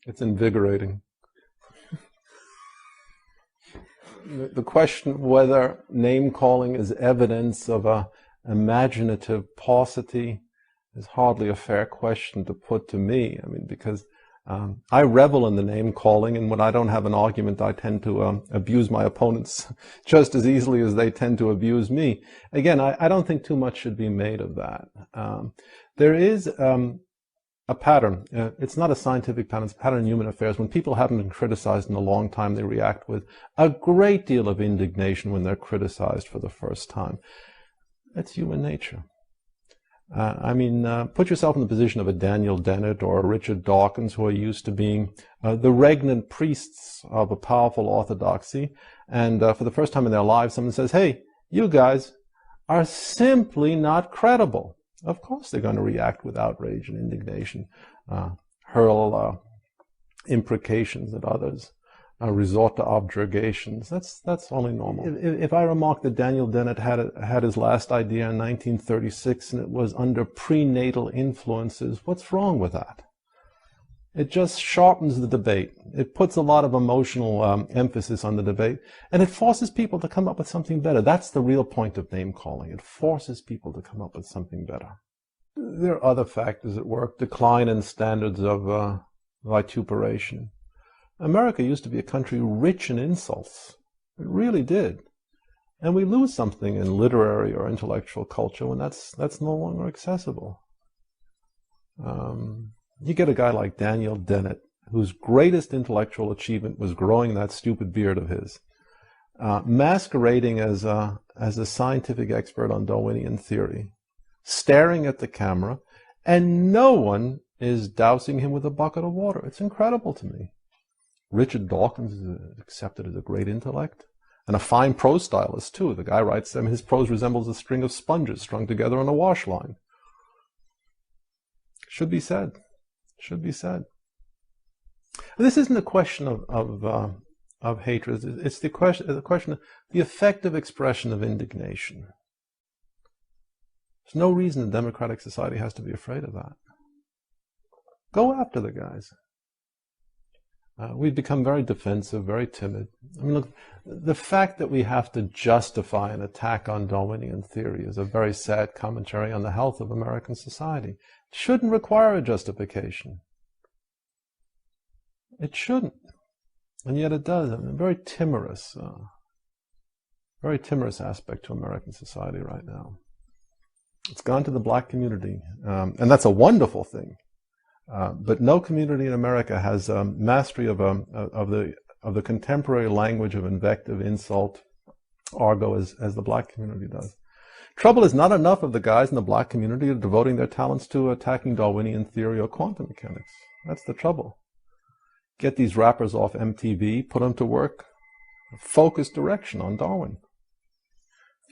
It's invigorating. The question whether name-calling is evidence of a imaginative paucity is hardly a fair question to put to me. I mean, because I revel in the name-calling, and when I don't have an argument, I tend to abuse my opponents just as easily as they tend to abuse me. Again, I don't think too much should be made of that. There is a pattern. It's not a scientific pattern, it's a pattern in human affairs. When people haven't been criticized in a long time, they react with a great deal of indignation when they're criticized for the first time. That's human nature. Put yourself in the position of a Daniel Dennett or a Richard Dawkins, who are used to being the regnant priests of a powerful orthodoxy, and for the first time in their lives, someone says, "Hey, you guys are simply not credible." Of course they're going to react with outrage and indignation, hurl imprecations at others, resort to objurgations. That's only normal. If I remark that Daniel Dennett had his last idea in 1936 and it was under prenatal influences, what's wrong with that? It just sharpens the debate. It puts a lot of emotional emphasis on the debate, and it forces people to come up with something better. That's the real point of name calling. It forces people to come up with something better. There are other factors at work. Decline in standards of vituperation. America used to be a country rich in insults. It really did. And we lose something in literary or intellectual culture when that's no longer accessible. You get a guy like Daniel Dennett, whose greatest intellectual achievement was growing that stupid beard of his, masquerading as a scientific expert on Darwinian theory, staring at the camera, and no one is dousing him with a bucket of water. It's incredible to me. Richard Dawkins is accepted as a great intellect, and a fine prose stylist, too. The guy writes them, his prose resembles a string of sponges strung together on a wash line. Should be said. Should be said. This isn't a question of hatred. It's the question of the effective expression of indignation. There's no reason a democratic society has to be afraid of that. Go after the guys. We've become very defensive, very timid. I mean, look, the fact that we have to justify an attack on Darwinian theory is a very sad commentary on the health of American society. It shouldn't require a justification. It shouldn't. And yet it does. I mean, a very timorous aspect to American society right now. It's gone to the black community, and that's a wonderful thing. But no community in America has mastery of the contemporary language of invective, insult, argot as the black community does. Trouble is, not enough of the guys in the black community are devoting their talents to attacking Darwinian theory or quantum mechanics. That's the trouble. Get these rappers off MTV, put them to work, focus direction on Darwin.